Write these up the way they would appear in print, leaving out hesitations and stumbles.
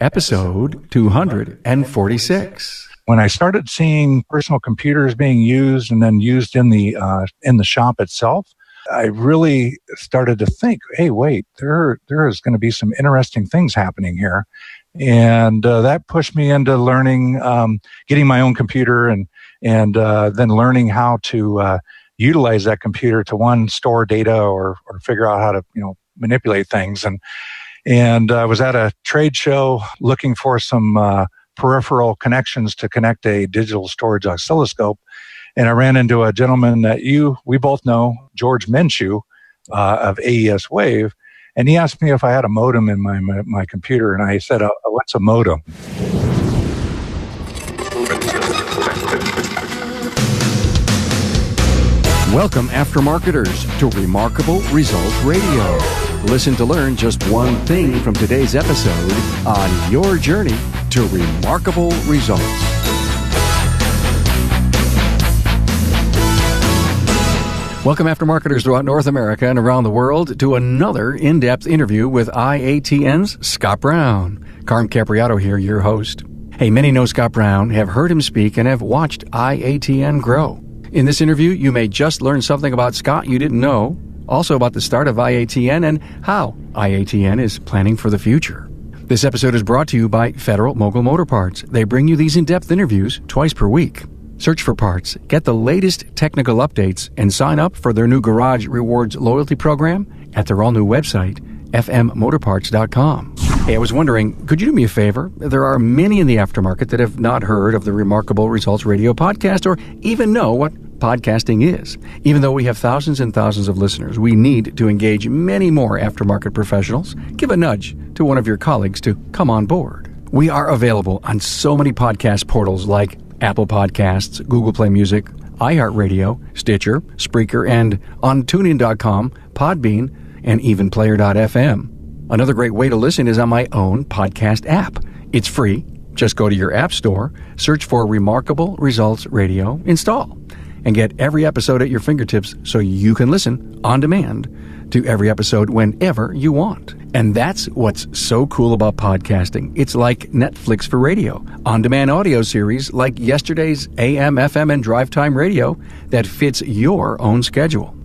episode 246. When I started seeing personal computers being used and then used in the shop itself, I really started to think, hey, wait, there is going to be some interesting things happening here. And that pushed me into learning, getting my own computer and then learning how to utilize that computer to store data or figure out how to, manipulate things. And I was at a trade show looking for some peripheral connections to connect a digital storage oscilloscope. And I ran into a gentleman that we both know, George Minshew of AES Wave. And he asked me if I had a modem in my computer. And I said, what's a modem? Welcome, aftermarketers, to Remarkable Results Radio. Listen to learn just one thing from today's episode on your journey to remarkable results. Welcome, aftermarketers throughout North America and around the world, to another in-depth interview with iATN's Scott Brown. Carm Capriato here, your host. Hey, many know Scott Brown, have heard him speak, and have watched iATN grow. In this interview, you may just learn something about Scott you didn't know, also about the start of iATN and how iATN is planning for the future. This episode is brought to you by Federal Mogul Motor Parts. They bring you these in-depth interviews twice per week. Search for parts, get the latest technical updates, and sign up for their new Garage Rewards loyalty program at their all-new website, fmmotorparts.com. Hey, I was wondering, could you do me a favor? There are many in the aftermarket that have not heard of the Remarkable Results Radio podcast or even know what podcasting is. Even though we have thousands and thousands of listeners, we need to engage many more aftermarket professionals. Give a nudge to one of your colleagues to come on board. We are available on so many podcast portals like Apple Podcasts, Google Play Music, iHeartRadio, Stitcher, Spreaker, and on TuneIn.com, Podbean, and even Player.fm. Another great way to listen is on my own podcast app. It's free. Just go to your app store, search for Remarkable Results Radio, install, and get every episode at your fingertips so you can listen on demand to every episode whenever you want. And that's what's so cool about podcasting. It's like Netflix for radio. On-demand audio series like yesterday's AM, FM, and Drive Time Radio that fits your own schedule.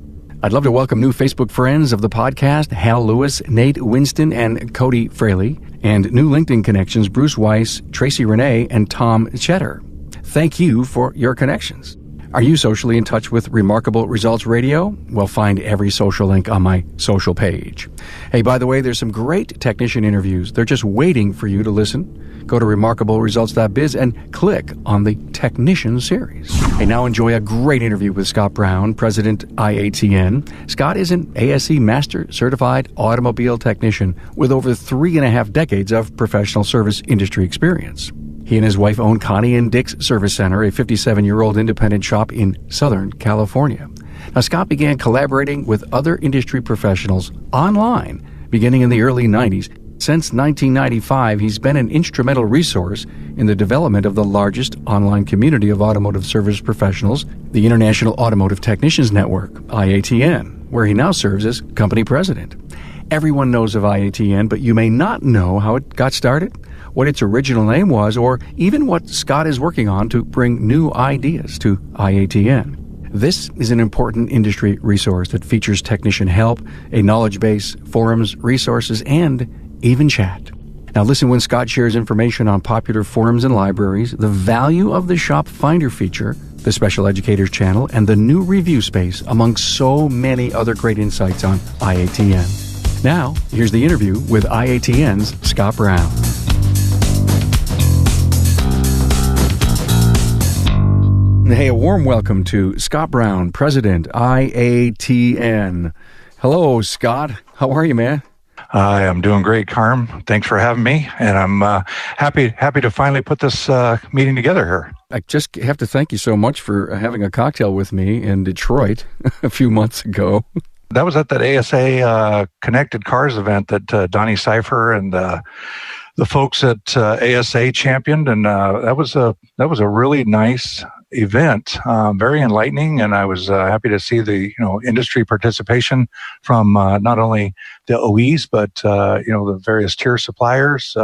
I'd love to welcome new Facebook friends of the podcast, Hal Lewis, Nate Winston, and Cody Fraley, and new LinkedIn connections, Bruce Weiss, Tracy Renee, and Tom Cheddar. Thank you for your connections. Are you socially in touch with Remarkable Results Radio? Well, find every social link on my social page. Hey, by the way, there's some great technician interviews. They're just waiting for you to listen. Go to remarkableresults.biz and click on the Technician series. Hey, now enjoy a great interview with Scott Brown, President iATN. Scott is an ASE Master Certified Automobile Technician with over 3.5 decades of professional service industry experience. He and his wife own Connie and Dick's Service Center, a 57-year-old independent shop in Southern California. Now, Scott began collaborating with other industry professionals online beginning in the early 90s. Since 1995, he's been an instrumental resource in the development of the largest online community of automotive service professionals, the International Automotive Technicians Network, iATN, where he now serves as company president. Everyone knows of iATN, but you may not know how it got started, what its original name was, or even what Scott is working on to bring new ideas to iATN. This is an important industry resource that features technician help, a knowledge base, forums, resources, and even chat. Now listen when Scott shares information on popular forums and libraries, the value of the Shop Finder feature, the Special Educators channel, and the new review space, among so many other great insights on iATN. Now, here's the interview with iATN's Scott Brown. Hey, a warm welcome to Scott Brown, President, iATN. Hello, Scott. How are you, man? I'm doing great, Carm. Thanks for having me, and I'm happy to finally put this meeting together here. I just have to thank you so much for having a cocktail with me in Detroit a few months ago. That was at that ASA Connected Cars event that Donnie Cipher and the folks at ASA championed, and that was a really nice event, very enlightening, and I was happy to see the industry participation from not only the OEs but the various tier suppliers,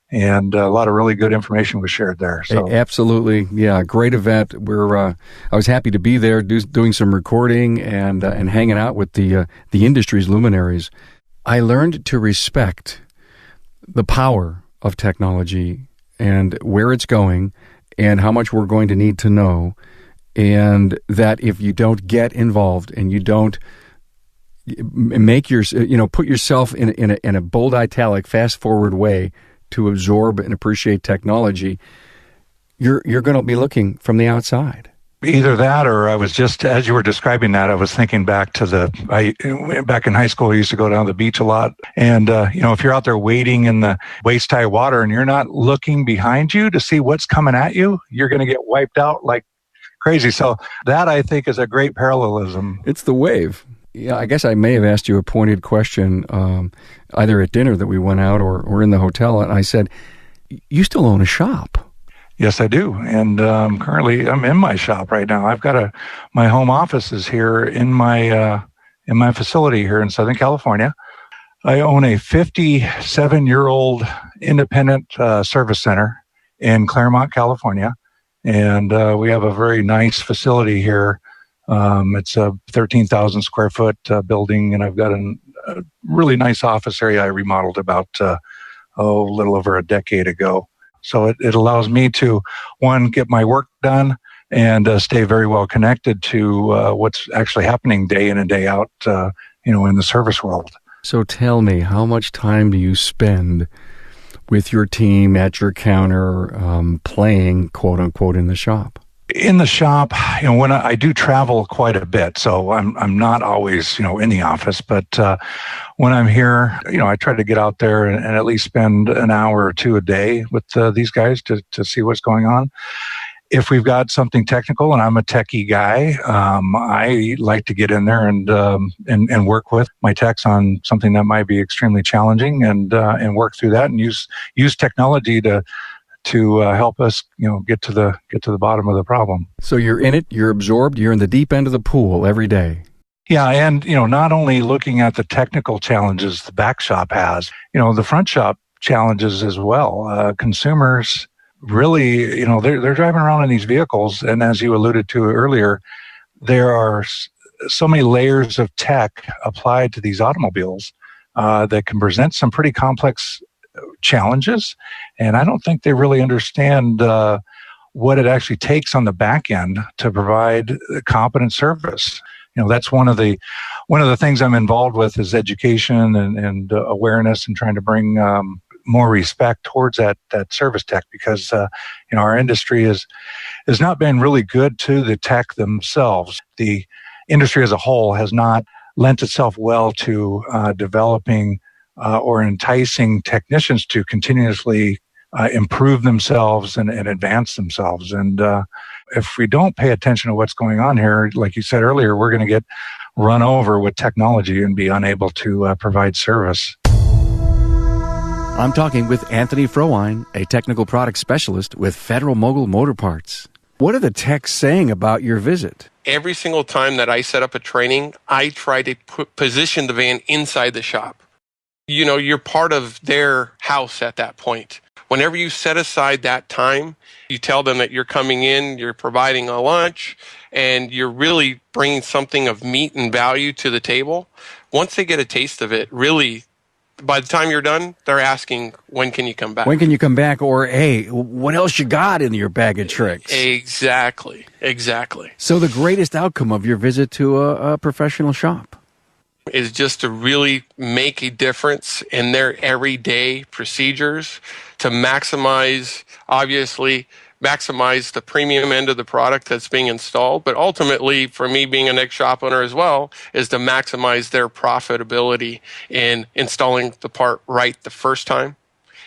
And a lot of really good information was shared there. So absolutely, yeah, great event. I was happy to be there, doing some recording and hanging out with the industry's luminaries. I learned to respect the power of technology and where it's going, and how much we're going to need to know, and that if you don't get involved and you don't put yourself in a bold italic, fast forward way to absorb and appreciate technology, you're going to be looking from the outside. Either that, or I was just, as you were describing that, I was thinking back to back in high school, I used to go down to the beach a lot. And, if you're out there wading in the waist-high water and you're not looking behind you to see what's coming at you, you're going to get wiped out like crazy. So that, I think, is a great parallelism. It's the wave. Yeah, I guess I may have asked you a pointed question, either at dinner that we went out or in the hotel, and I said, you still own a shop. Yes, I do. And currently I'm in my shop right now. I've got my home office is here in my facility here in Southern California. I own a 57-year-old independent service center in Claremont, California. And we have a very nice facility here. It's a 13,000 square foot building, and I've got a really nice office area I remodeled about a little over a decade ago. So it allows me to, one, get my work done and stay very well connected to what's actually happening day in and day out, in the service world. So tell me, how much time do you spend with your team at your counter playing, quote unquote, in the shop? In the shop, when I do travel quite a bit, so I'm not always, in the office, but when I'm here, I try to get out there and at least spend an hour or two a day with these guys to see what's going on. If we've got something technical, and I'm a techie guy, I like to get in there and work with my techs on something that might be extremely challenging and work through that and use technology to help us, get to the bottom of the problem. So you're in it, you're absorbed, you're in the deep end of the pool every day. Yeah, and not only looking at the technical challenges the back shop has, the front shop challenges as well. Consumers really, they're driving around in these vehicles, and as you alluded to earlier, there are so many layers of tech applied to these automobiles that can present some pretty complex challenges, and I don't think they really understand what it actually takes on the back end to provide competent service. That's one of the things I'm involved with is education and awareness and trying to bring more respect towards that service tech, because our industry has not been really good to the tech themselves. The industry as a whole has not lent itself well to developing or enticing technicians to continuously improve themselves and advance themselves. And if we don't pay attention to what's going on here, like you said earlier, we're going to get run over with technology and be unable to provide service. I'm talking with Anthony Frohwein, a technical product specialist with Federal Mogul Motor Parts. What are the techs saying about your visit? Every single time that I set up a training, I try to position the van inside the shop. You're part of their house at that point. Whenever you set aside that time, you tell them that you're coming in, you're providing a lunch, and you're really bringing something of meat and value to the table. Once they get a taste of it, really, by the time you're done, they're asking, when can you come back? When can you come back? Or, hey, what else you got in your bag of tricks? Exactly. So the greatest outcome of your visit to a professional shop is just to really make a difference in their everyday procedures to maximize the premium end of the product that's being installed. But ultimately, for me being an ex-shop owner as well, is to maximize their profitability in installing the part right the first time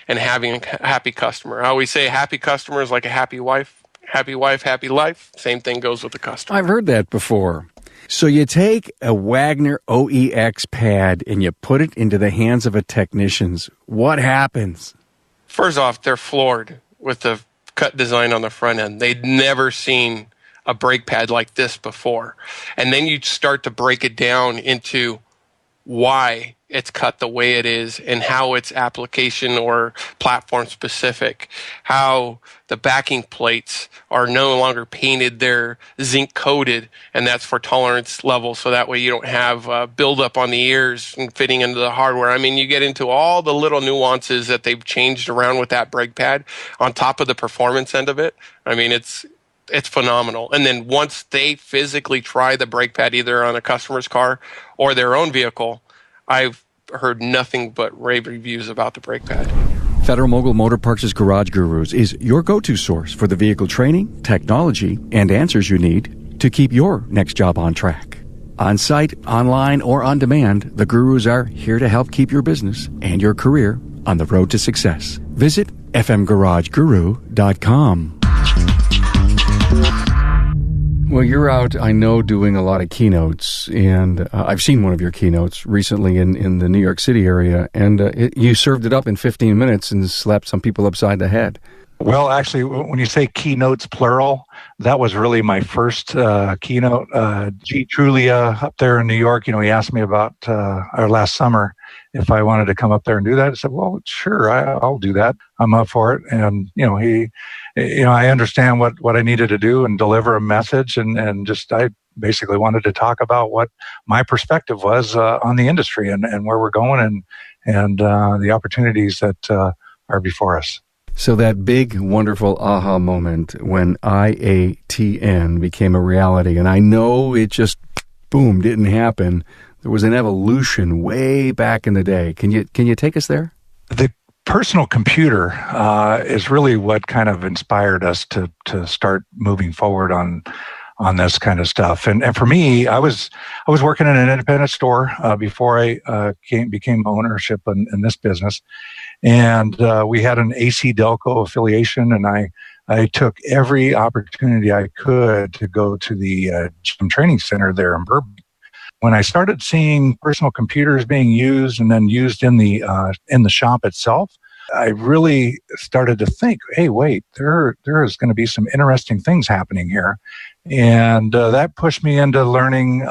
and having a happy customer. I always say happy customer is like a happy wife. Happy wife, happy life. Same thing goes with the customer. I've heard that before. So you take a Wagner OEX pad and you put it into the hands of a technician. What happens? First off, they're floored with the cut design on the front end. They'd never seen a brake pad like this before. And then you start to break it down into why it's cut the way it is and how it's application or platform specific, how the backing plates are no longer painted, they're zinc coated, and that's for tolerance level, so that way you don't have buildup on the ears and fitting into the hardware. I mean, you get into all the little nuances that they've changed around with that brake pad on top of the performance end of it. I mean, it's phenomenal. And then once they physically try the brake pad either on a customer's car or their own vehicle, I've heard nothing but rave reviews about the brake pad. Federal Mogul Motor Parts' Garage Gurus is your go-to source for the vehicle training, technology, and answers you need to keep your next job on track. On site, online, or on demand, the Gurus are here to help keep your business and your career on the road to success. Visit fmgarageguru.com. Well, you're out, I know, doing a lot of keynotes, and I've seen one of your keynotes recently in the New York City area, and you served it up in 15 minutes and slapped some people upside the head. Well, actually, when you say keynotes plural, that was really my first keynote. G. Trulia up there in New York, he asked me about our last summer if I wanted to come up there and do that. I said, well, sure, I'll do that. I'm up for it. And, I understand what I needed to do and deliver a message. And I basically wanted to talk about what my perspective was on the industry and where we're going and the opportunities that are before us. So that big, wonderful aha moment when iATN became a reality, and I know it just, boom, didn't happen. There was an evolution way back in the day. Can you take us there? The personal computer is really what kind of inspired us to start moving forward on this kind of stuff. And for me, I was working in an independent store before I became ownership in this business, and we had an AC Delco affiliation, and I took every opportunity I could to go to the gym training center there in Burbank. When I started seeing personal computers being used and then used in the shop itself, I really started to think, hey, wait, there is going to be some interesting things happening here. And that pushed me into learning,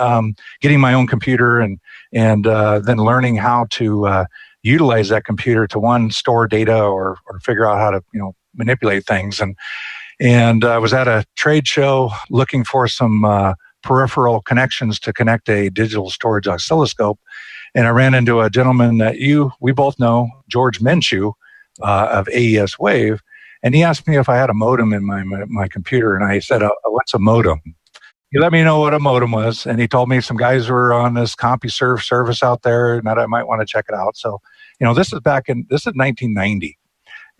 getting my own computer and then learning how to utilize that computer to, one, store data or figure out how to, manipulate things. And I was at a trade show looking for some peripheral connections to connect a digital storage oscilloscope. And I ran into a gentleman that we both know, George Minshew of AES Wave. And he asked me if I had a modem in my computer. And I said, what's a modem? He let me know what a modem was. And he told me some guys were on this CompuServe service out there and that I might want to check it out. So, this is 1990.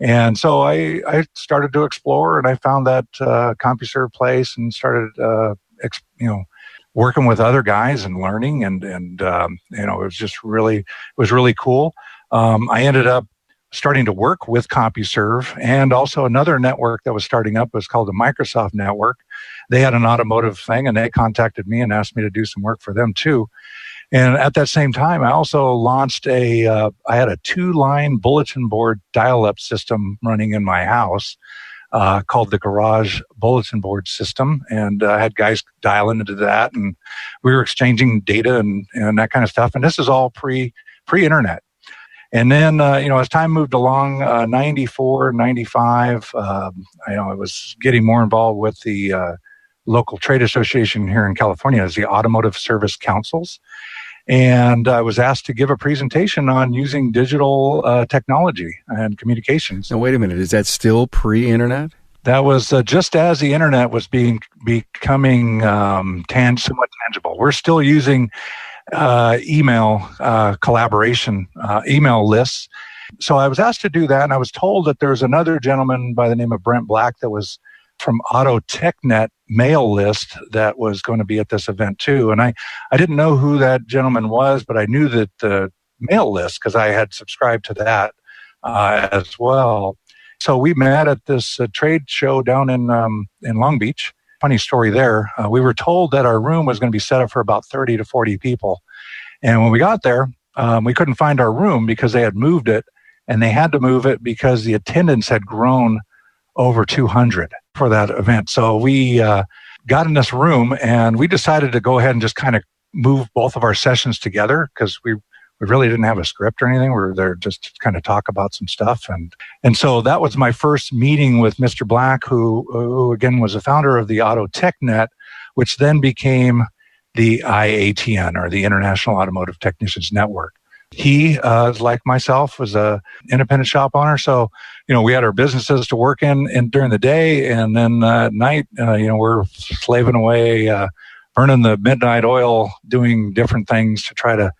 And so I started to explore, and I found that CompuServe place and started, working with other guys and learning, and it was really cool. I ended up starting to work with CompuServe, and also another network that was starting up was called the Microsoft Network. They had an automotive thing, and they contacted me and asked me to do some work for them too. And at that same time, I also launched I had a 2-line bulletin board dial-up system running in my house called the Garage Bulletin Board System. And I had guys dial into that, and we were exchanging data and that kind of stuff. And this is all pre-internet. And then, as time moved along, 94, 95, I was getting more involved with the local trade association here in California as the Automotive Service Councils. And I was asked to give a presentation on using digital technology and communications. Now, wait a minute. Is that still pre-internet? That was just as the internet was becoming somewhat tangible. We're still using email collaboration, email lists. So I was asked to do that, and I was told that there's another gentleman by the name of Brent Black that was from Auto TechNet mail list that was going to be at this event too. And I didn't know who that gentleman was, but I knew that the mail list because I had subscribed to that as well. So we met at this trade show down in Long Beach. Funny story there. We were told that our room was going to be set up for about 30 to 40 people. And when we got there, we couldn't find our room because they had moved it, and they had to move it because the attendance had grown over 200 for that event. So we got in this room, and we decided to go ahead and just kind of move both of our sessions together because we we really didn't have a script or anything. We were there just to kind of talk about some stuff. And so that was my first meeting with Mr. Black, who again was the founder of the Auto Tech Net, which then became the iATN, or the International Automotive Technicians Network. He, like myself, was a independent shop owner. So, we had our businesses to work in during the day, and then at night, we're slaving away, burning the midnight oil, doing different things to try to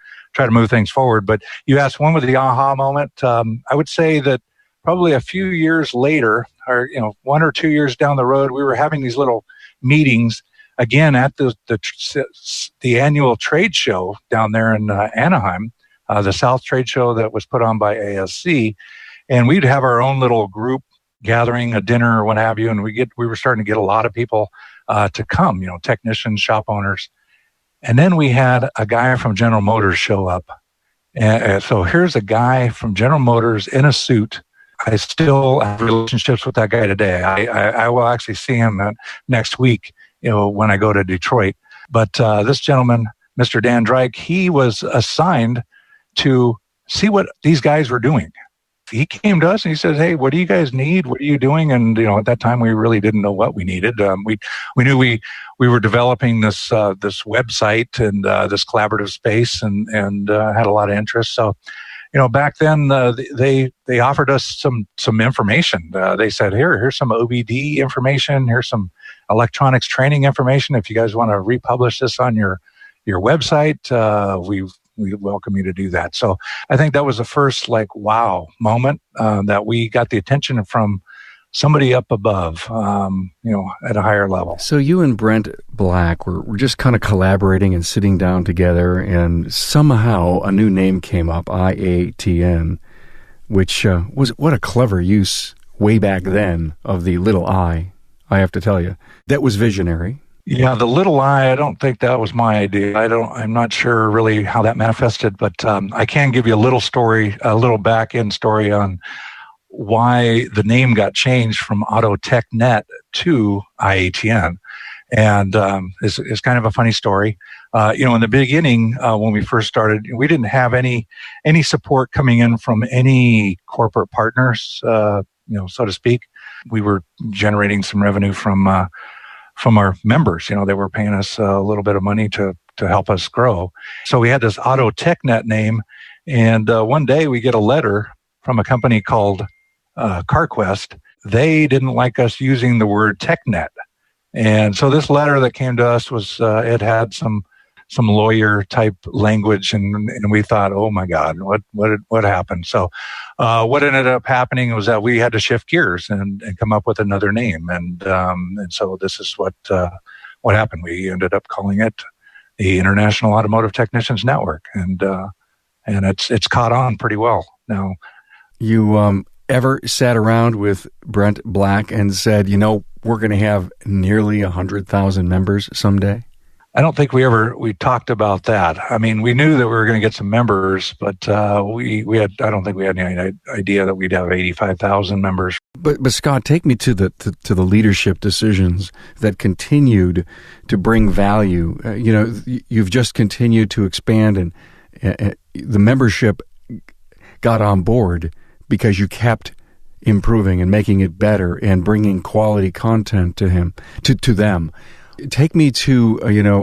move things forward. But you asked, when was the aha moment? I would say that probably a few years later, or 1 or 2 years down the road, we were having these little meetings again at the annual trade show down there in Anaheim. The South Trade Show that was put on by ASC, and we'd have our own little group gathering, a dinner or what have you, and we were starting to get a lot of people to come, technicians, shop owners. And then we had a guy from General Motors show up. And so here's a guy from General Motors in a suit. I still have relationships with that guy today. I will actually see him next week, when I go to Detroit. But this gentleman, Mr. Dan Drake, he was assigned to see what these guys were doing. He came to us and he said, "Hey, what do you guys need? What are you doing?" And at that time we really didn't know what we needed. We knew we were developing this website and this collaborative space, and had a lot of interest. So, back then they offered us some information. They said, here's some OBD information. Here's some electronics training information. If you guys want to republish this on your website, we welcome you to do that. So I think that was the first wow moment that we got the attention from somebody up above, at a higher level. So you and Brent Black were just kind of collaborating and sitting down together, and somehow a new name came up, iATN, which was what a clever use way back then of the little I have to tell you. That was visionary. Yeah, the little I don't think that was my idea. I'm not sure really how that manifested, but I can give you a little back end story on why the name got changed from Auto Tech Net to iATN. And it's kind of a funny story. In the beginning, when we first started, we didn't have any support coming in from any corporate partners, so to speak. We were generating some revenue from our members. They were paying us a little bit of money to help us grow. So we had this Auto Tech Net name, and one day we get a letter from a company called CarQuest. They didn't like us using the word TechNet. And so this letter that came to us was, it had some lawyer type language, and we thought, oh my God, what happened? So what ended up happening was that we had to shift gears and come up with another name, and so this is what happened. We ended up calling it the International Automotive Technicians Network, and it's caught on pretty well now. You ever sat around with Brent Black and said, we're going to have nearly 100,000 members someday? I don't think we talked about that. I mean, we knew that we were going to get some members, but I don't think we had any idea that we'd have 85,000 members. But Scott, take me to the leadership decisions that continued to bring value. You've just continued to expand, and the membership got on board because you kept improving and making it better and bringing quality content to them. Take me to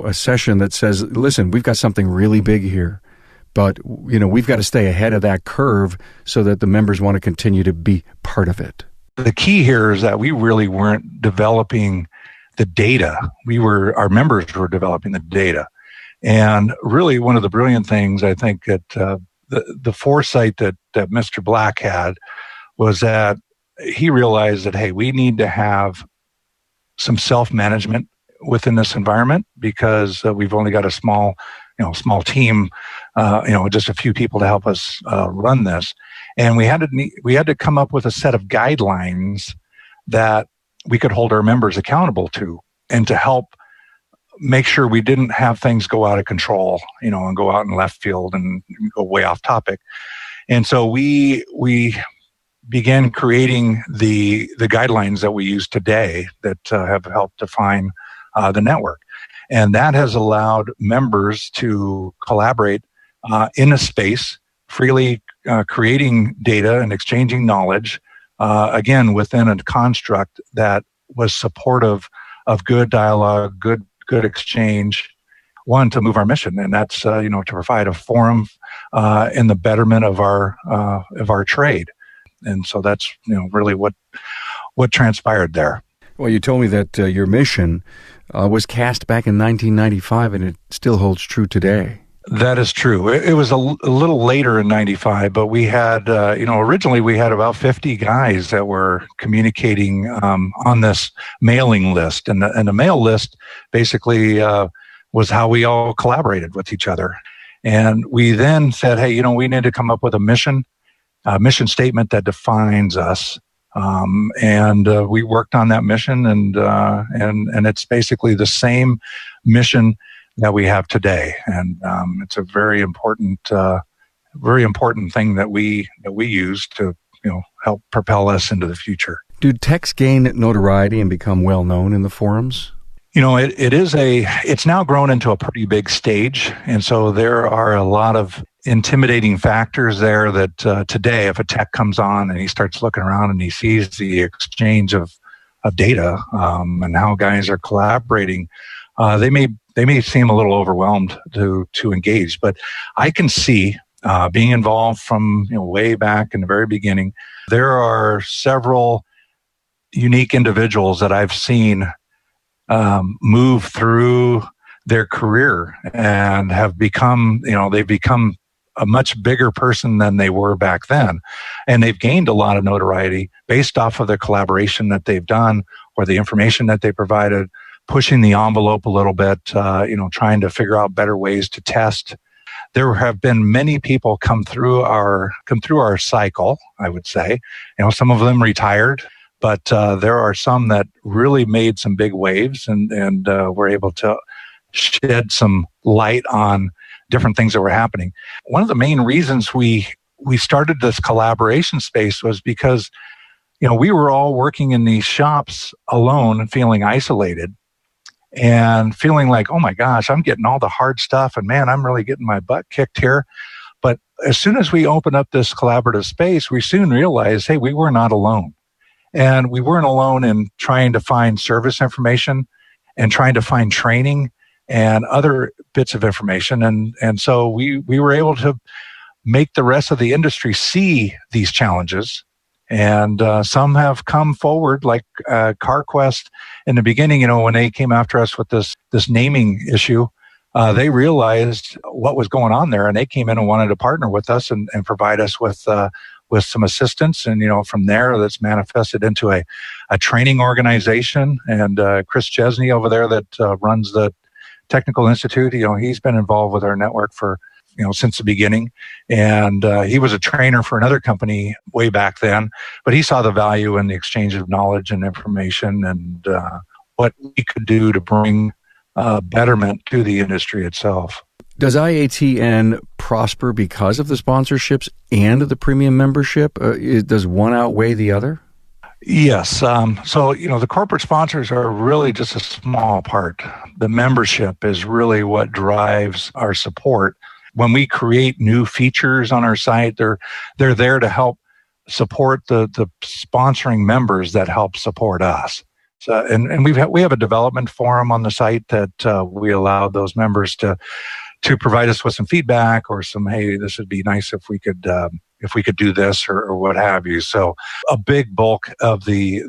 a session that says, listen, we've got something really big here, but we've got to stay ahead of that curve so that the members want to continue to be part of it. The key here is that we really weren't developing the data. Our members were developing the data. And really one of the brilliant things I think that the foresight that Mr. Black had was that he realized that, hey, we need to have some self-management within this environment, because we've only got a small team, just a few people to help us run this, and we had to come up with a set of guidelines that we could hold our members accountable to, and to help make sure we didn't have things go out of control, and go out in left field and go way off topic. And so we began creating the guidelines that we use today that have helped define the network. And that has allowed members to collaborate in a space, freely creating data and exchanging knowledge, again, within a construct that was supportive of good dialogue, good exchange, one, to move our mission, and that's to provide a forum in the betterment of our trade. And so that's really what transpired there. Well, you told me that your mission was cast back in 1995, and it still holds true today. That is true. It was a little later in 95, but we had, originally we had about 50 guys that were communicating on this mailing list. And the mail list basically was how we all collaborated with each other. And we then said, hey, we need to come up with a mission statement that defines us. And we worked on that mission, and it's basically the same mission that we have today, and it's a very important thing that we use to help propel us into the future. Do techs gain notoriety and become well known in the forums? It's now grown into a pretty big stage, and so there are a lot of intimidating factors there that today, if a tech comes on and he starts looking around and he sees the exchange of data and how guys are collaborating, they may seem a little overwhelmed to engage. But I can see, being involved from way back in the very beginning, there are several unique individuals that I've seen move through their career and have become, they've become a much bigger person than they were back then. And they've gained a lot of notoriety based off of the collaboration that they've done or the information that they provided, pushing the envelope a little bit, trying to figure out better ways to test. There have been many people come through our cycle, I would say. Some of them retired, but there are some that really made some big waves and were able to shed some light on different things that were happening. One of the main reasons we started this collaboration space was because, we were all working in these shops alone and feeling isolated and feeling like, oh my gosh, I'm getting all the hard stuff and man, I'm really getting my butt kicked here. But as soon as we opened up this collaborative space, we soon realized, hey, we were not alone. And we weren't alone in trying to find service information and trying to find training and other bits of information. And so we were able to make the rest of the industry see these challenges. And some have come forward, like CarQuest in the beginning, when they came after us with this naming issue, they realized what was going on there, and they came in and wanted to partner with us and provide us with some assistance. And, from there, that's manifested into a training organization. And Chris Chesney over there that runs the Technical Institute, he's been involved with our network for since the beginning. And he was a trainer for another company way back then, but he saw the value in the exchange of knowledge and information and what we could do to bring betterment to the industry itself. Does iATN prosper because of the sponsorships and the premium membership? Does one outweigh the other? Yes. So, the corporate sponsors are really just a small part. The membership is really what drives our support. When we create new features on our site, they're there to help support the sponsoring members that help support us. So, and we have a development forum on the site that we allow those members to provide us with some feedback or some, hey, this would be nice if we could do this or what have you. So a big bulk of the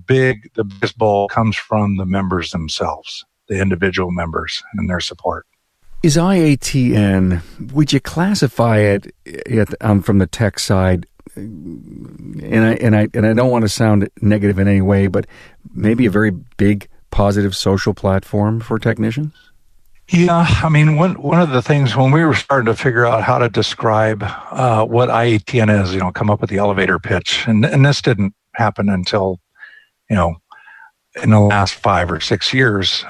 biggest bulk comes from the members themselves, the individual members and their support. Is iATN, would you classify it from the tech side, and I don't want to sound negative in any way, but maybe a very big positive social platform for technicians? Yeah, I mean, one of the things when we were starting to figure out how to describe what iATN is, come up with the elevator pitch, and this didn't happen until, in the last 5 or 6 years.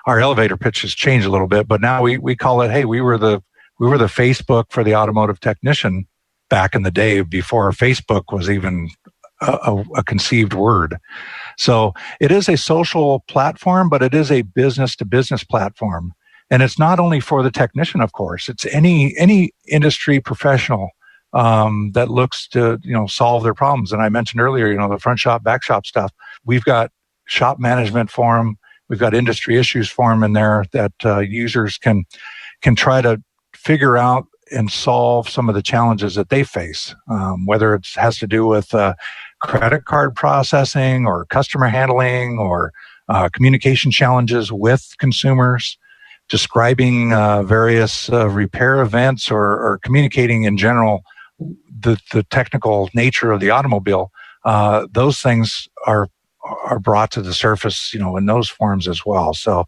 Our elevator pitch has changed a little bit, but now we call it, hey, we were the Facebook for the automotive technician back in the day before Facebook was even a conceived word. So it is a social platform, but it is a business to business platform. And it's not only for the technician, of course. It's any industry professional that looks to solve their problems. And I mentioned earlier, the front shop, back shop stuff. We've got shop management forum. We've got industry issues forum in there that users can try to figure out and solve some of the challenges that they face, whether it has to do with credit card processing or customer handling or communication challenges with consumers, describing various repair events or communicating in general the technical nature of the automobile. Those things are brought to the surface, in those forums as well. So,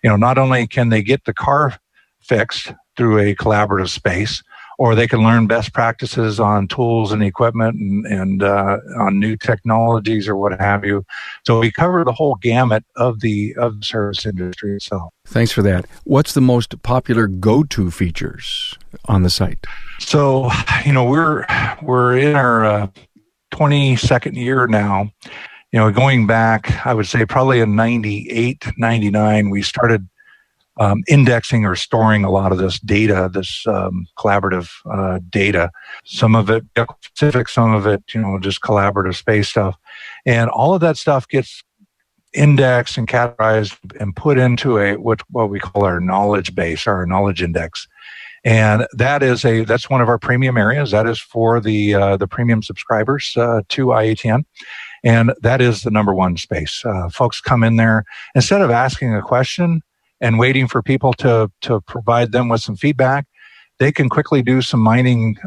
not only can they get the car fixed through a collaborative space, or they can learn best practices on tools and equipment and on new technologies or what have you. So we cover the whole gamut of the service industry itself. Thanks for that. What's the most popular go-to features on the site? So, we're in our 22nd year now. Going back, I would say probably in 98, 99, we started indexing or storing a lot of this data, this collaborative data. Some of it specific, some of it, just collaborative space stuff. And all of that stuff gets indexed and categorized and put into what we call our knowledge base, our knowledge index. And that's one of our premium areas. That is for the premium subscribers to iATN. And that is the number one space. Folks come in there, instead of asking a question and waiting for people to provide them with some feedback, they can quickly do some mining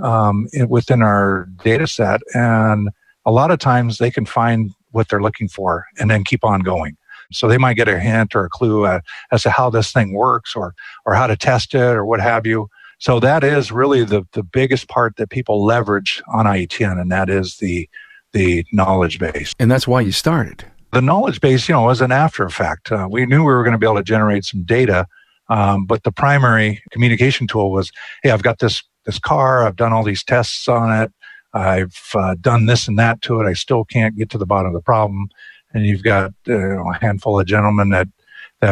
within our data set. And a lot of times they can find what they're looking for and then keep on going. So they might get a hint or a clue as to how this thing works or how to test it or what have you. So that is really the biggest part that people leverage on iATN, and that is the knowledge base. And that's why you started. The knowledge base, was an after effect. We knew we were going to be able to generate some data, but the primary communication tool was, hey, I've got this car, I've done all these tests on it, I've done this and that to it, I still can't get to the bottom of the problem. And you've got a handful of gentlemen that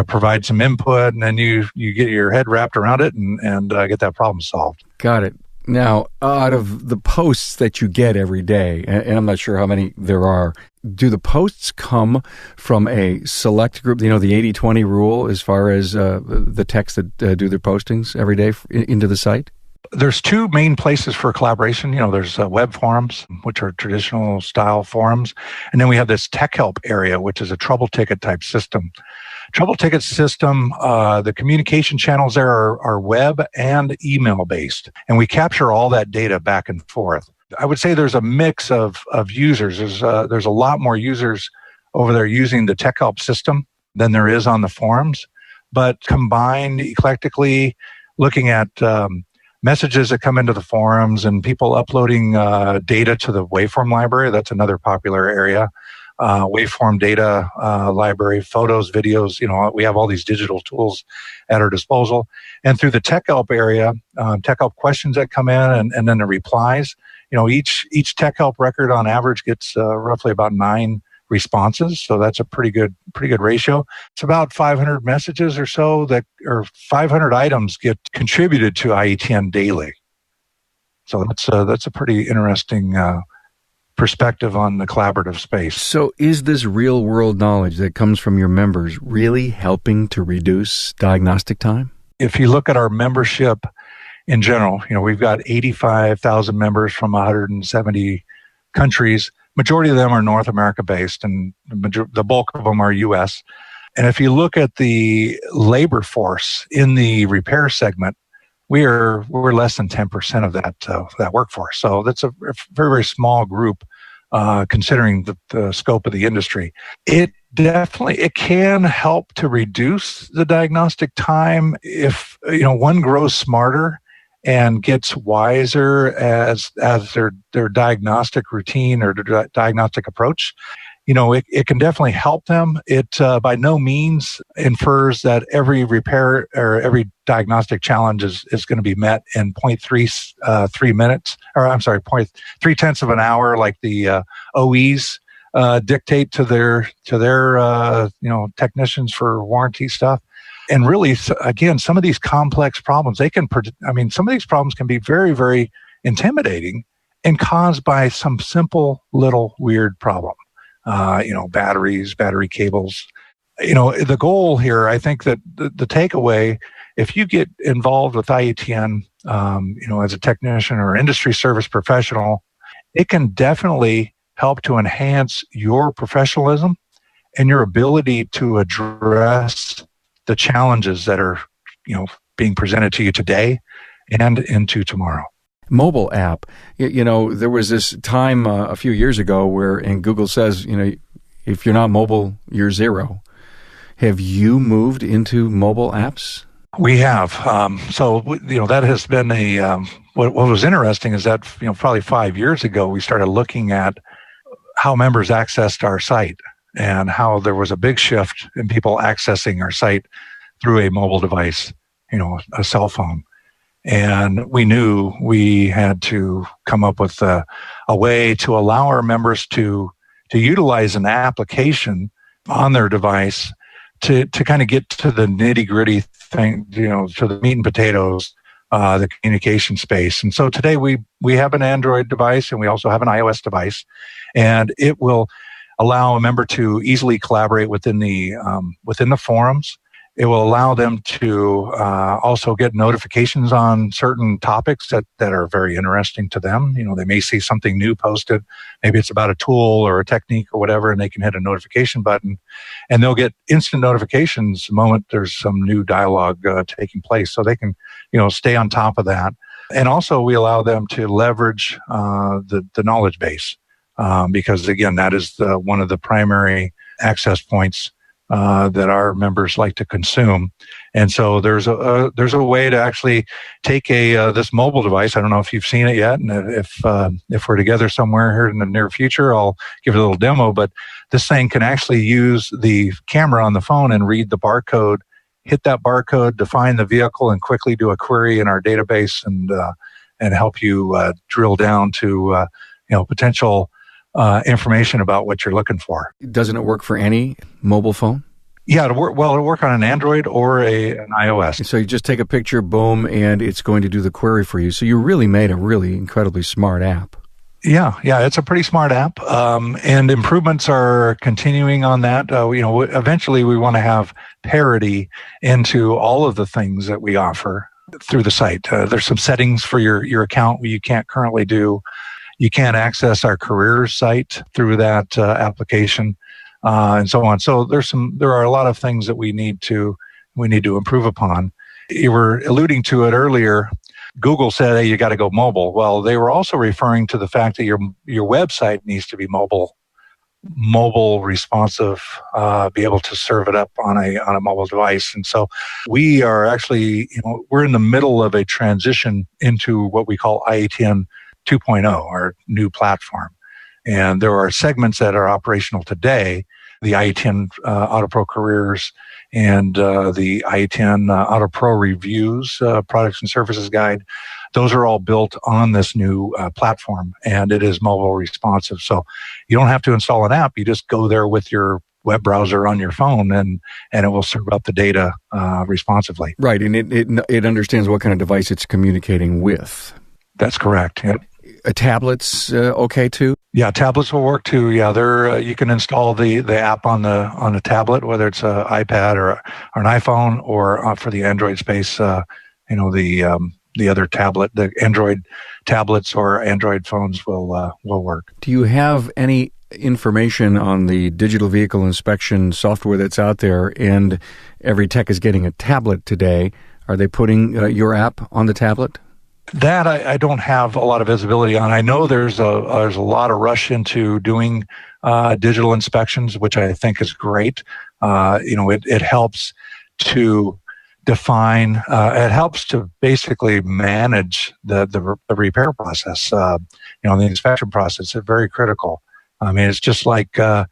provide some input, and then you get your head wrapped around it and get that problem solved. Got it. Now, out of the posts that you get every day, and I'm not sure how many there are, do the posts come from a select group, the 80-20 rule as far as the techs that do their postings every day into the site? There's two main places for collaboration. There's web forums, which are traditional style forums. And then we have this tech help area, which is a trouble ticket type system. Trouble ticket system, the communication channels there are web and email based. And we capture all that data back and forth. I would say there's a mix of users. There's a lot more users over there using the tech help system than there is on the forums. But combined eclectically, looking at messages that come into the forums and people uploading data to the waveform library. That's another popular area. Waveform data library, photos, videos. We have all these digital tools at our disposal. And through the tech help area, tech help questions that come in and then the replies. Each tech help record on average gets roughly about 9 responses. So that's a pretty good ratio. It's about 500 messages or so or 500 items get contributed to iATN daily. So that's a pretty interesting perspective on the collaborative space. So is this real world knowledge that comes from your members really helping to reduce diagnostic time? If you look at our membership in general, we've got 85,000 members from 170 countries. Majority of them are North America based, and the bulk of them are U.S. And if you look at the labor force in the repair segment, we're less than 10% of that workforce. So that's a very, very small group, considering the scope of the industry. It can help to reduce the diagnostic time if one grows smarter and gets wiser as their diagnostic routine or their diagnostic approach. It can definitely help them. It by no means infers that every repair or every diagnostic challenge is going to be met in 0.3 minutes, or I'm sorry, 0.3 of an hour, like the OEs dictate to their technicians for warranty stuff. And really, again, some of these complex problems, some of these problems can be very, very intimidating and caused by some simple little weird problem. Batteries, battery cables. The goal here, I think that the takeaway, if you get involved with iATN, as a technician or industry service professional, it can definitely help to enhance your professionalism and your ability to address the challenges that are, being presented to you today and into tomorrow. Mobile app. There was this time a few years ago and Google says, if you're not mobile, you're zero. Have you moved into mobile apps? We have. That has been what was interesting is that, probably 5 years ago, we started looking at how members accessed our site and how there was a big shift in people accessing our site through a mobile device, a cell phone. And we knew we had to come up with a way to allow our members to utilize an application on their device to kind of get to the nitty-gritty thing, to the meat and potatoes, the communication space. And so today we have an Android device and we also have an iOS device, and it will allow a member to easily collaborate within the forums. It will allow them to also get notifications on certain topics that are very interesting to them. They may see something new posted. Maybe it's about a tool or a technique or whatever, and they can hit a notification button, and they'll get instant notifications the moment there's some new dialogue taking place. So they can, stay on top of that. And also we allow them to leverage the knowledge base because, again, that is one of the primary access points that our members like to consume. And so there's a way to actually take this mobile device. I don't know if you've seen it yet, and if we're together somewhere here in the near future, I'll give it a little demo. But this thing can actually use the camera on the phone and read the barcode, hit that barcode, define the vehicle, and quickly do a query in our database and help you drill down to potential information about what you're looking for. Doesn't it work for any mobile phone? Yeah, it'll work on an Android or an iOS. So you just take a picture, boom, and it's going to do the query for you. So you really made a really incredibly smart app. Yeah, it's a pretty smart app, and improvements are continuing on that. Eventually we want to have parity into all of the things that we offer through the site. There's some settings for your account you can't currently do. You can't access our careers site through that application, and so on. So there are a lot of things that we need to improve upon. You were alluding to it earlier. Google said, "Hey, you got to go mobile." Well, they were also referring to the fact that your website needs to be mobile responsive, be able to serve it up on a mobile device. And so we are actually, we're in the middle of a transition into what we call iATN 2.0, our new platform. And there are segments that are operational today, the iATN Auto Pro Careers and the iATN Auto Pro Reviews, Products and Services Guide. Those are all built on this new platform, and it is mobile responsive. So you don't have to install an app. You just go there with your web browser on your phone, and it will serve up the data responsively. Right, and it understands what kind of device it's communicating with. That's correct. Yep. Tablets okay too? Yeah, tablets will work too. Yeah, you can install the app on the tablet, whether it's an iPad or an iPhone, or for the Android space, the other tablet, the Android tablets or Android phones will work. Do you have any information on the digital vehicle inspection software that's out there? And every tech is getting a tablet today. Are they putting your app on the tablet? That I don't have a lot of visibility on. I know there's a lot of rush into doing digital inspections, which I think is great. It helps to define. It helps to basically manage the repair process. The inspection process is very critical. I mean, it's just like a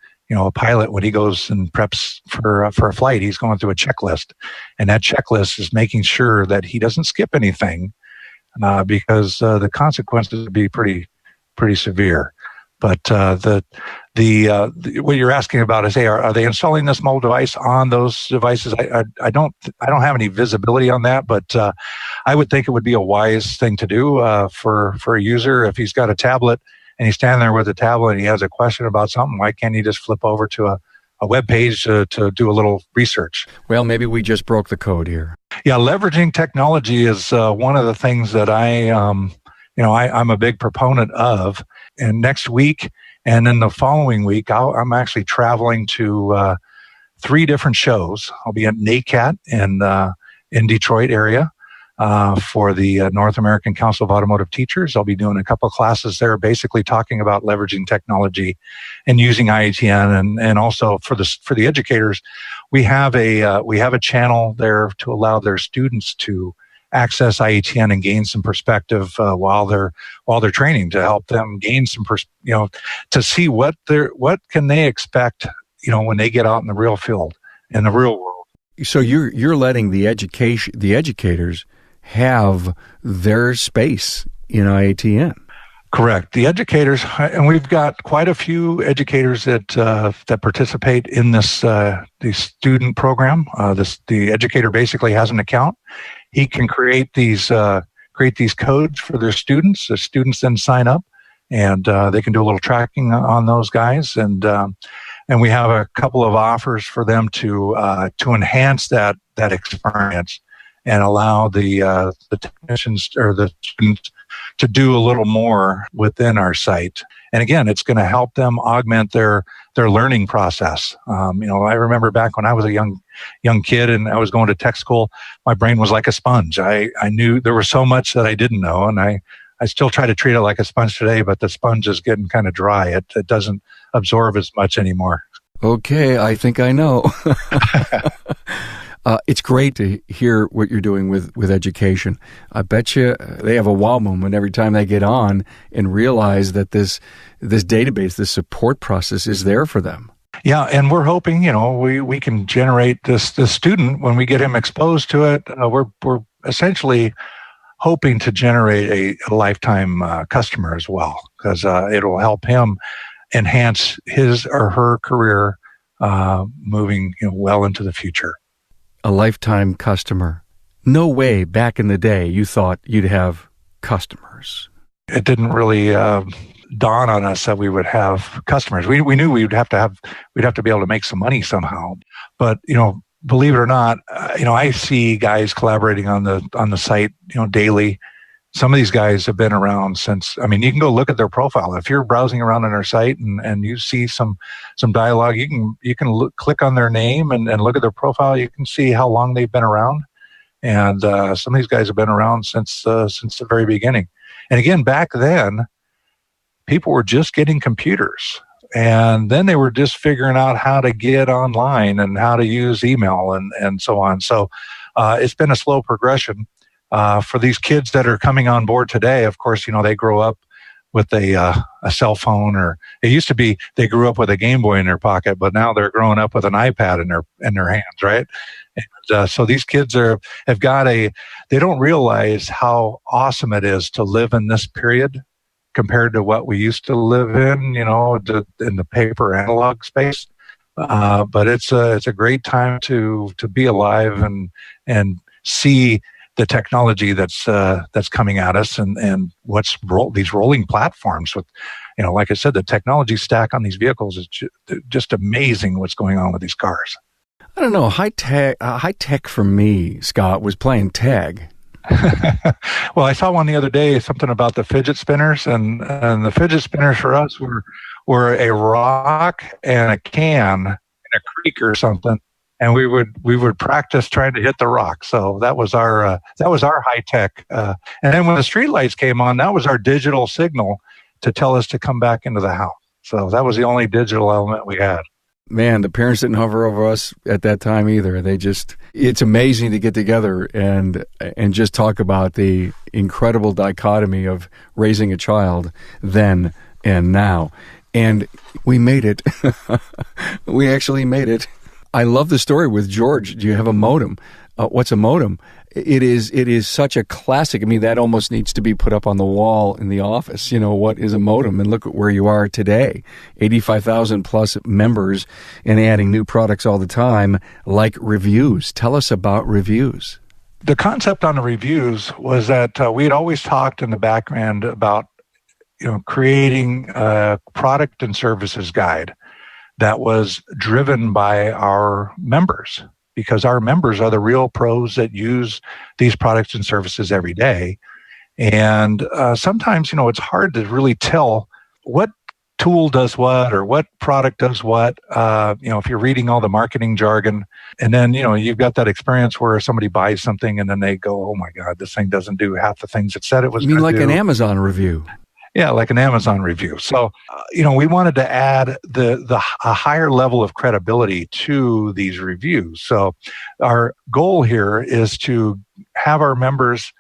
pilot when he goes and preps for a flight. He's going through a checklist, and that checklist is making sure that he doesn't skip anything. Because the consequences would be pretty severe. But what you're asking about is, hey, are they installing this mobile device on those devices? I don't have any visibility on that, but I would think it would be a wise thing to do for a user. If he's got a tablet and he's standing there with a tablet and he has a question about something, why can't he just flip over to a web page to do a little research? Well, maybe we just broke the code here. Yeah, leveraging technology is one of the things that I'm a big proponent of. And next week and then the following week, I'm actually traveling to 3 different shows. I'll be at NACAT in Detroit area for the North American Council of Automotive Teachers. I'll be doing a couple of classes there, basically talking about leveraging technology and using iATN, and also for the educators, we have a channel there to allow their students to access iATN and gain some perspective while they're training, to help them gain some to see what can they expect when they get out in the real field, in the real world. So you're letting the educators have their space in iATN. Correct. The educators, and we've got quite a few educators that participate in this the student program. The educator basically has an account. He can create these codes for their students. The students then sign up, and they can do a little tracking on those guys. And we have a couple of offers for them to enhance that experience and allow the technicians or the students to do a little more within our site. And again, it's going to help them augment their learning process. I remember back when I was a young kid and I was going to tech school, my brain was like a sponge. I knew there was so much that I didn't know, and I still try to treat it like a sponge today, but the sponge is getting kind of dry. It doesn't absorb as much anymore. Okay, I think I know. It's great to hear what you're doing with education. I bet you they have a wow moment every time they get on and realize that this database, this support process is there for them. Yeah, and we're hoping, we can generate this student when we get him exposed to it. We're essentially hoping to generate a lifetime customer as well, because it'll help him enhance his or her career moving well into the future. A lifetime customer. No way back in the day you thought you'd have customers. It didn't really dawn on us that we would have customers. We knew we'd have to be able to make some money somehow. But believe it or not, I see guys collaborating on the site daily. Some of these guys have been around since, you can go look at their profile. If you're browsing around on our site and you see some dialogue, you can click on their name and look at their profile. You can see how long they've been around. And some of these guys have been around since the very beginning. And again, back then, people were just getting computers. And then they were just figuring out how to get online and how to use email and so on. So it's been a slow progression. For these kids that are coming on board today, of course, they grow up with a cell phone, or it used to be they grew up with a Game Boy in their pocket, but now they're growing up with an iPad in their hands, right? And, so these kids they don't realize how awesome it is to live in this period compared to what we used to live in, in the paper analog space. But it's a great time to be alive and see the technology that's coming at us, and what's these rolling platforms with, like I said, the technology stack on these vehicles is just amazing. What's going on with these cars? I don't know. High tech for me, Scott, was playing tag. Well, I saw one the other day, something about the fidget spinners, and the fidget spinners for us were a rock and a can in a creek or something. And we would practice trying to hit the rock. So that was our high tech. And then when the street lights came on, that was our digital signal to tell us to come back into the house. So that was the only digital element we had. Man, the parents didn't hover over us at that time either. It's amazing to get together and just talk about the incredible dichotomy of raising a child then and now. And we made it. We actually made it. I love the story with George. Do you have a modem? what's a modem? It is such a classic. I mean, that almost needs to be put up on the wall in the office. What is a modem? And look at where you are today. 85,000 plus members and adding new products all the time, like reviews. Tell us about reviews. The concept on the reviews was that we had always talked in the background about creating a product and services guide that was driven by our members, because our members are the real pros that use these products and services every day. And sometimes, it's hard to really tell what tool does what or what product does what, if you're reading all the marketing jargon. And then, you've got that experience where somebody buys something and then they go, oh my God, this thing doesn't do half the things it said it was going to do. You mean like an Amazon review? Yeah, like an Amazon review. So, we wanted to add a higher level of credibility to these reviews. So our goal here is to have our members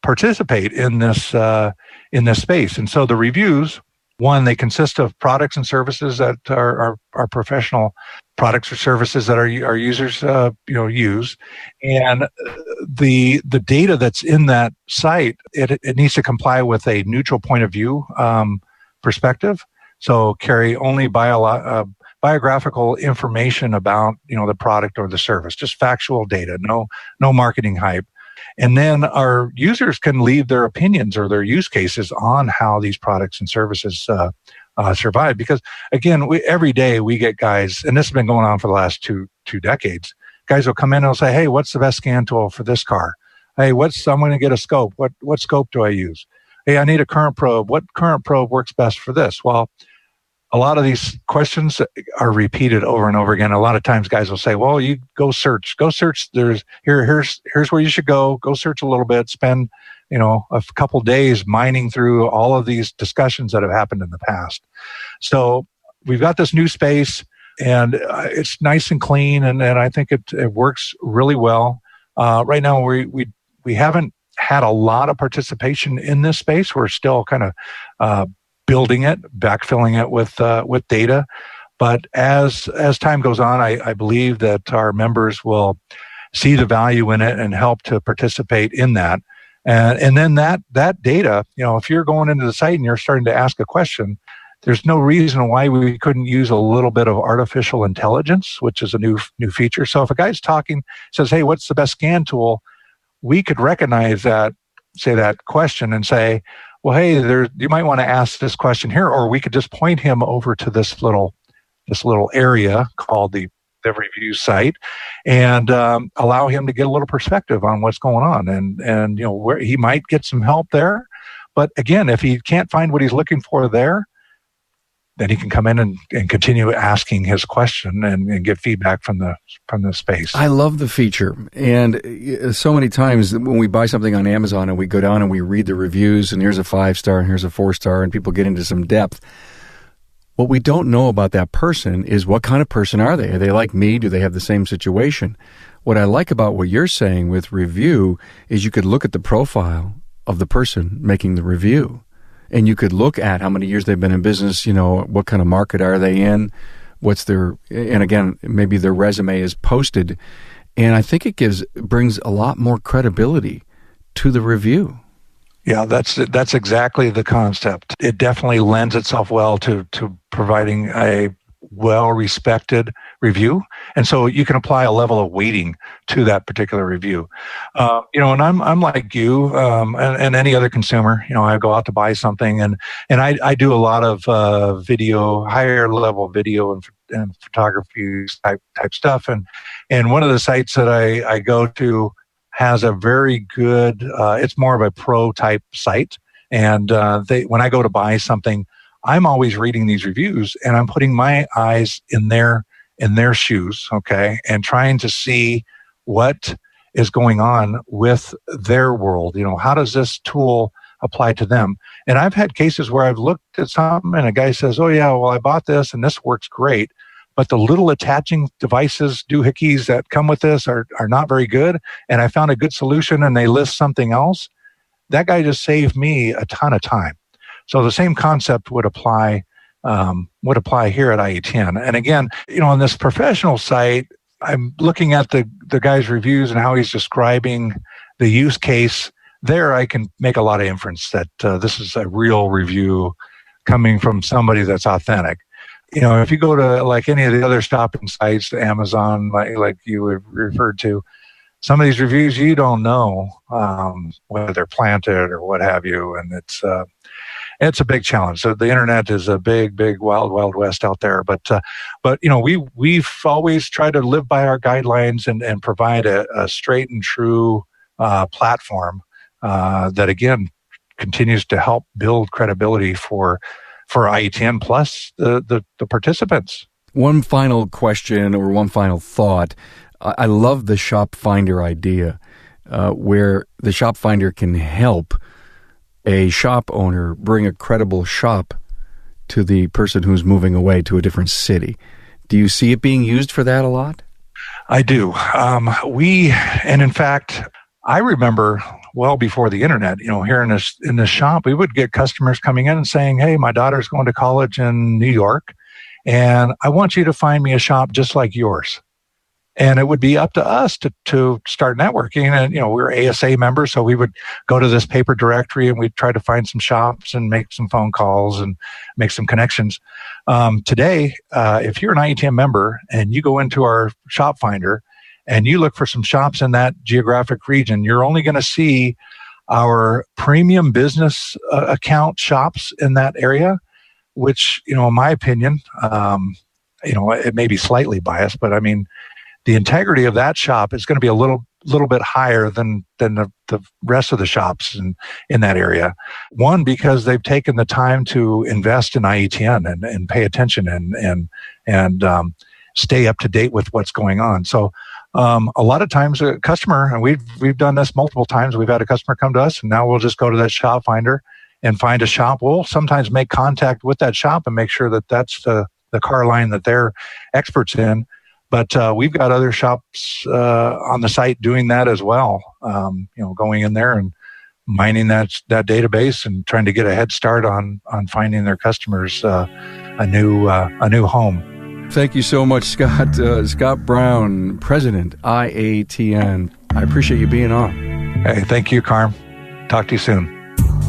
participate in this space. And so the reviews, one, they consist of products and services that are professional products or services that our users use, and the data that's in that site, it needs to comply with a neutral point of view perspective. So carry only biographical information about the product or the service, just factual data, no marketing hype. And then our users can leave their opinions or their use cases on how these products and services survive. Because again, every day we get guys, and this has been going on for the last two decades. Guys will come in and they'll say, "Hey, what's the best scan tool for this car? Hey, I'm going to get a scope. What scope do I use? Hey, I need a current probe. What current probe works best for this?" Well, a lot of these questions are repeated over and over again. A lot of times guys will say, well, you go search. Here's where you should go. Go search a little bit, spend, a couple days mining through all of these discussions that have happened in the past. So we've got this new space and it's nice and clean. And I think it works really well. Right now we haven't had a lot of participation in this space. We're still kind of, building it, backfilling it with data. But as time goes on, I believe that our members will see the value in it and help to participate in that. And then that data, if you're going into the site and you're starting to ask a question, there's no reason why we couldn't use a little bit of artificial intelligence, which is a new feature. So if a guy's talking, says, "Hey, what's the best scan tool?" we could recognize that question and say, well, hey, you might want to ask this question here, or we could just point him over to this little area called the review site, and allow him to get a little perspective on what's going on, and where he might get some help there. But again, if he can't find what he's looking for there, then he can come in and continue asking his question and get feedback from the space. I love the feature. And so many times when we buy something on Amazon and we go down and we read the reviews and here's a 5-star and here's a 4-star and people get into some depth, what we don't know about that person is what kind of person are they? Are they like me? Do they have the same situation? What I like about what you're saying with review is you could look at the profile of the person making the review. And you could look at how many years they've been in business, what kind of market are they in, and again, maybe their resume is posted. And I think it brings a lot more credibility to the review. Yeah, that's exactly the concept. It definitely lends itself well to providing a well-respected review. And so you can apply a level of weighting to that particular review. And I'm like you, and any other consumer, I go out to buy something and I do a lot of higher level video and photography type stuff. And one of the sites that I go to has a very good, it's more of a pro type site. And when I go to buy something, I'm always reading these reviews and I'm putting my eyes in their shoes, okay, and trying to see what is going on with their world. How does this tool apply to them? And I've had cases where I've looked at something and a guy says, "Oh yeah, well I bought this and this works great, but the little attaching devices, doohickeys that come with this are not very good. And I found a good solution," and they list something else. That guy just saved me a ton of time. So the same concept would apply here at iATN. And again, on this professional site, I'm looking at the guy's reviews and how he's describing the use case. There, I can make a lot of inference that this is a real review coming from somebody that's authentic. If you go to like any of the other shopping sites, Amazon, like you referred to, some of these reviews you don't know whether they're planted or what have you, and it's a big challenge. So the internet is a big wild west out there. But we've always tried to live by our guidelines and provide a straight and true platform that again continues to help build credibility for iATN plus the participants. One final question or one final thought. I love the shop finder idea, where the shop finder can help a shop owner bring a credible shop to the person who's moving away to a different city. Do you see it being used for that a lot? I do. And in fact, I remember well before the internet, here in this shop, we would get customers coming in and saying, "Hey, my daughter's going to college in New York, and I want you to find me a shop just like yours." And it would be up to us to start networking. And, we were ASA members, so we would go to this paper directory and we'd try to find some shops and make some phone calls and make some connections. Today, if you're an iATN member and you go into our shop finder and you look for some shops in that geographic region, you're only going to see our premium business account shops in that area, which, in my opinion, it may be slightly biased, but I mean, the integrity of that shop is going to be a little bit higher than the rest of the shops in that area. One, because they've taken the time to invest in iATN and pay attention and stay up to date with what's going on. So a lot of times a customer, and we've done this multiple times, we've had a customer come to us and now we'll just go to that shop finder and find a shop. We'll sometimes make contact with that shop and make sure that that's the car line that they're experts in. But we've got other shops on the site doing that as well. Going in there and mining that database and trying to get a head start on finding their customers a new home. Thank you so much, Scott. Scott Brown, President, iATN. I appreciate you being on. Hey, thank you, Carm. Talk to you soon.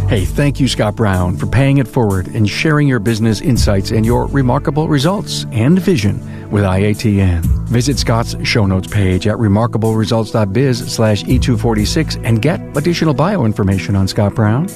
Hey, thank you, Scott Brown, for paying it forward and sharing your business insights and your remarkable results and vision with iATN. Visit Scott's show notes page at remarkableresults.biz/E246 and get additional bio information on Scott Brown.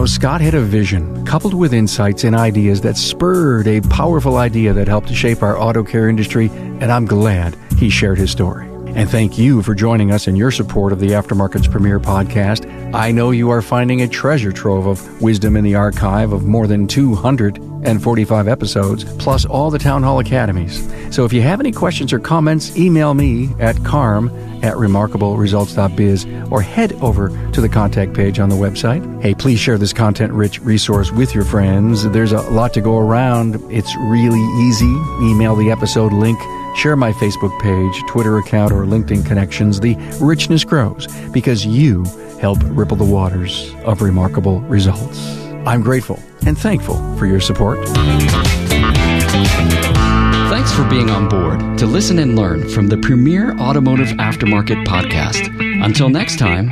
Scott had a vision coupled with insights and ideas that spurred a powerful idea that helped to shape our auto care industry, and I'm glad he shared his story. And thank you for joining us in your support of the Aftermarket's premier podcast. I know you are finding a treasure trove of wisdom in the archive of more than 245 episodes, plus all the Town Hall Academies. So if you have any questions or comments, email me at carm@remarkableresults.biz or head over to the contact page on the website. Hey, please share this content-rich resource with your friends. There's a lot to go around. It's really easy. Email the episode link. Share my Facebook page, Twitter account, or LinkedIn connections. The richness grows because you help ripple the waters of remarkable results. I'm grateful and thankful for your support. Thanks for being on board to listen and learn from the premier automotive aftermarket podcast. Until next time,